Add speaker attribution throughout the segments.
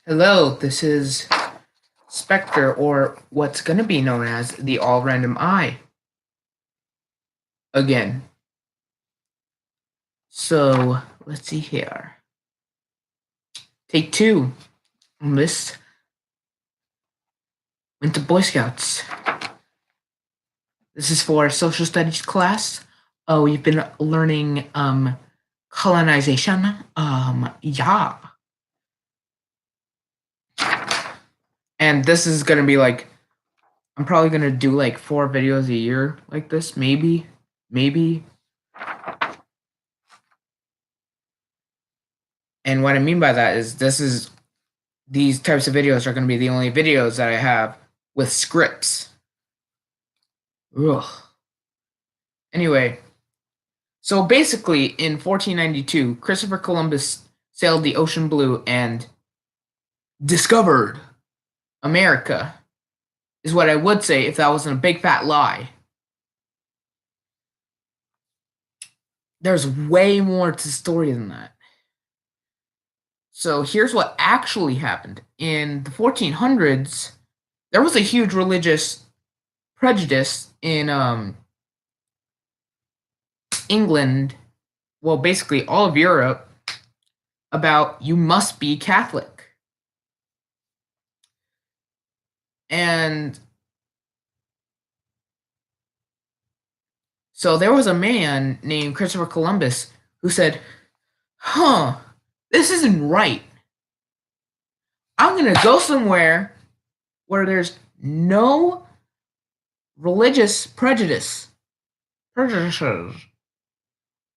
Speaker 1: Hello, this is Spectre, or what's going to be known as the All Random Eye. Again. So, let's see here. Take 2 on this. Went to Boy Scouts. This is for social studies class. Oh, we've been learning colonization. Yeah. And this is going to be like, I'm probably going to do like 4 videos a year like this, maybe. And what I mean by that is these types of videos are going to be the only videos that I have with scripts. Ugh. Anyway, so basically in 1492, Christopher Columbus sailed the ocean blue and discovered America, is what I would say if that wasn't a big fat lie. There's way more to the story than that. So here's what actually happened. In the 1400s, there was a huge religious prejudice in England, well, basically all of Europe, about you must be Catholic. And so there was a man named Christopher Columbus who said, this isn't right. I'm going to go somewhere where there's no religious prejudices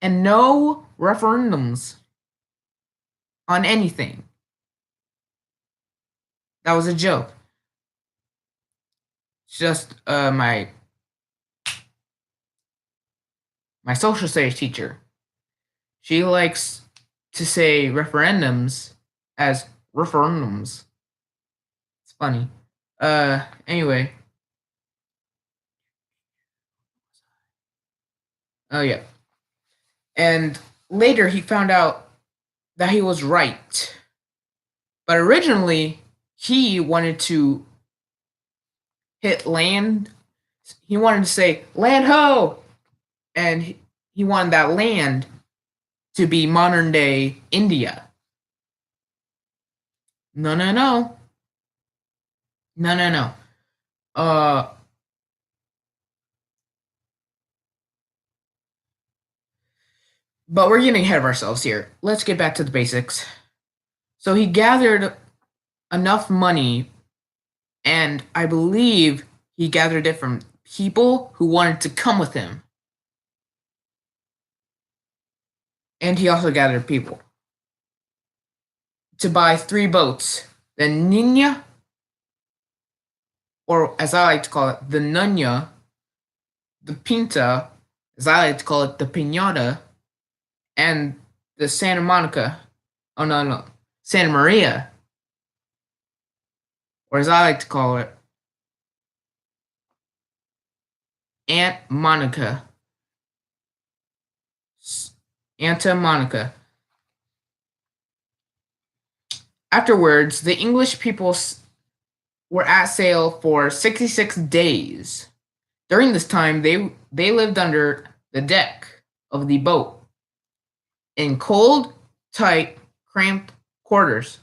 Speaker 1: and no referendums on anything. That was a joke. It's just my social studies teacher. She likes to say referendums as referendums. It's funny. Anyway. Oh yeah. And later he found out that he was right. But originally he wanted to hit land. He wanted to say land ho, and he wanted that land to be modern day India. No. But we're getting ahead of ourselves here. Let's get back to the basics. So he gathered enough money, and I believe he gathered it from people who wanted to come with him. And he also gathered people to buy 3 boats. The Nina, or as I like to call it, the Nunya, the Pinta, as I like to call it, the Pinata, and the Santa Monica. Oh, no. Santa Maria. Or as I like to call it, Aunt Monica. Santa Monica. Afterwards, the English people were at sail for 66 days. During this time, they lived under the deck of the boat in cold, tight, cramped quarters.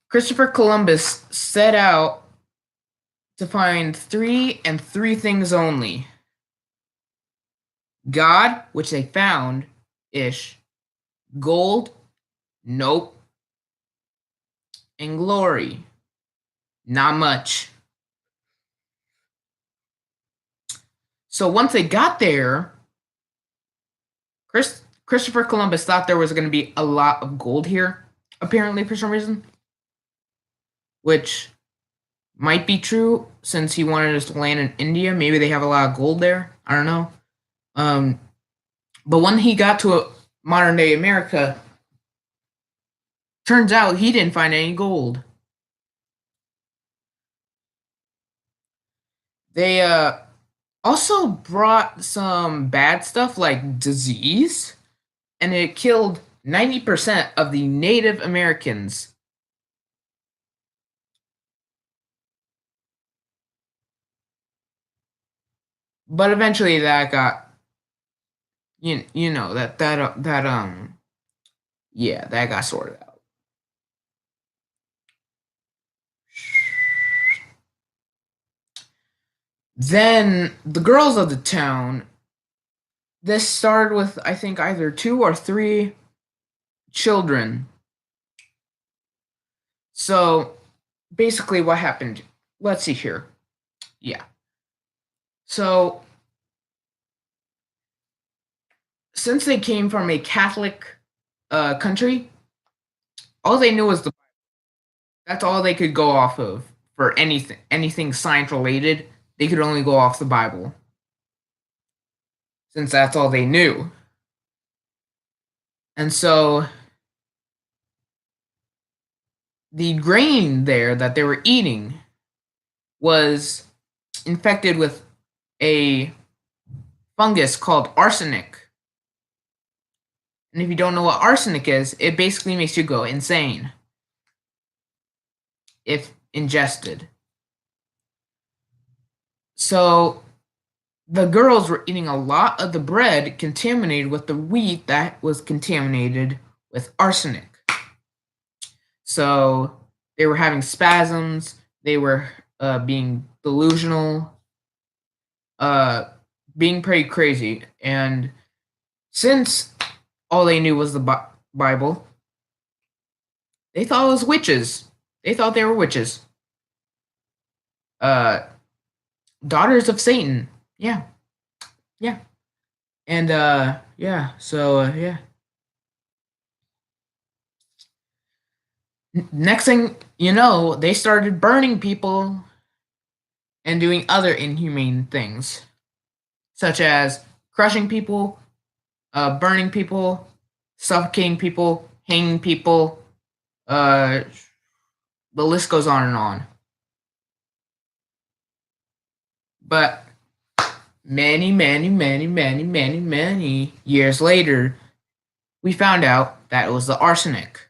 Speaker 1: Christopher Columbus set out to find 3 and 3 things only. God, which they found, ish. Gold, nope. And glory, not much. So once they got there, Christopher Columbus thought there was going to be a lot of gold here, apparently, for some reason. Which might be true, since he wanted us to land in India. Maybe they have a lot of gold there. I don't know. But when he got to modern day America, turns out he didn't find any gold. They also brought some bad stuff like disease. and it killed 90% of the Native Americans. But eventually that got you know that yeah, that got sorted out. Then the girls of the town, this started with I think either 2 or 3 children. So basically what happened, let's see here. Yeah. So since they came from a Catholic country, all they knew was that's all they could go off of for anything science related. They could only go off the Bible since that's all they knew. And so the grain there that they were eating was infected with a fungus called arsenic. And if you don't know what arsenic is, it basically makes you go insane if ingested. So the girls were eating a lot of the bread contaminated with the wheat that was contaminated with arsenic. So they were having spasms, they were being delusional, being pretty crazy. And since all they knew was the Bible, they thought it was witches. They thought they were witches. Uh, Daughters of Satan. Yeah. Yeah. And yeah, so yeah. Next thing you know, they started burning people and doing other inhumane things, such as crushing people, burning people, suffocating people, hanging people. Uh, the list goes on and on. But many years later, we found out that it was the arsenic.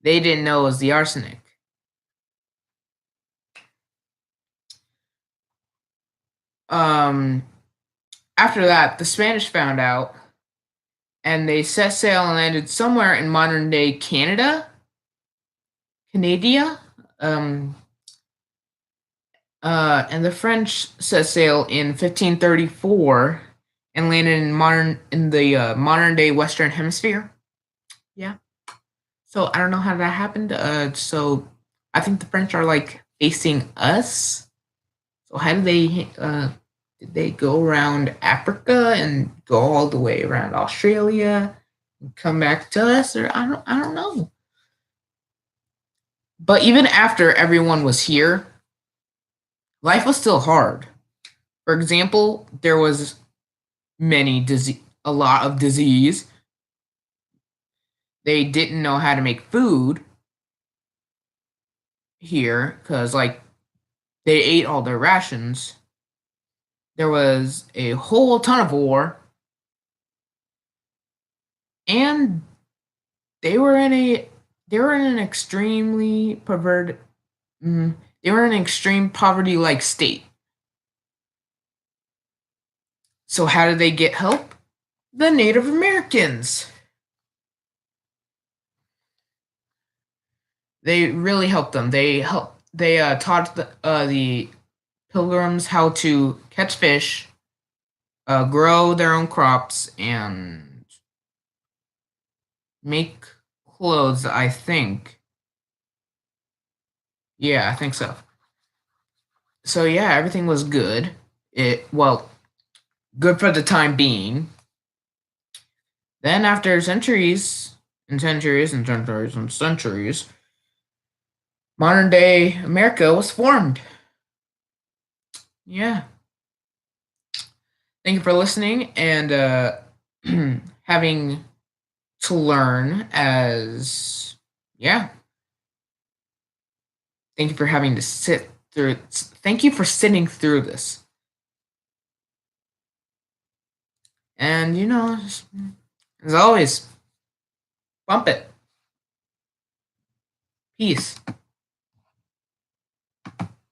Speaker 1: They didn't know it was the arsenic. Um, After that, the Spanish found out, and they set sail and landed somewhere in modern day Canada. Um, and the French set sail in 1534 and landed in the modern day Western Hemisphere. Yeah. So I don't know how that happened. So I think the French are like facing us. So how did they go around Africa and go all the way around Australia and come back to us? Or I don't know. But even after everyone was here, life was still hard. For example, there was a lot of disease. They didn't know how to make food here because like they ate all their rations. There was a whole ton of war, and they were in a they were in an extremely perverted they were in an extreme poverty like state. So how did they get help? The Native Americans. They really helped them. They taught the pilgrims how to catch fish, grow their own crops, and make clothes, I think. Yeah, I think so. So yeah, everything was good. Good for the time being. Then after centuries and centuries and centuries and centuries, modern day America was formed. Yeah. Thank you for listening and having to learn as yeah. Thank you for having to sit through. Thank you for sitting through this. And as always, bump it. Peace.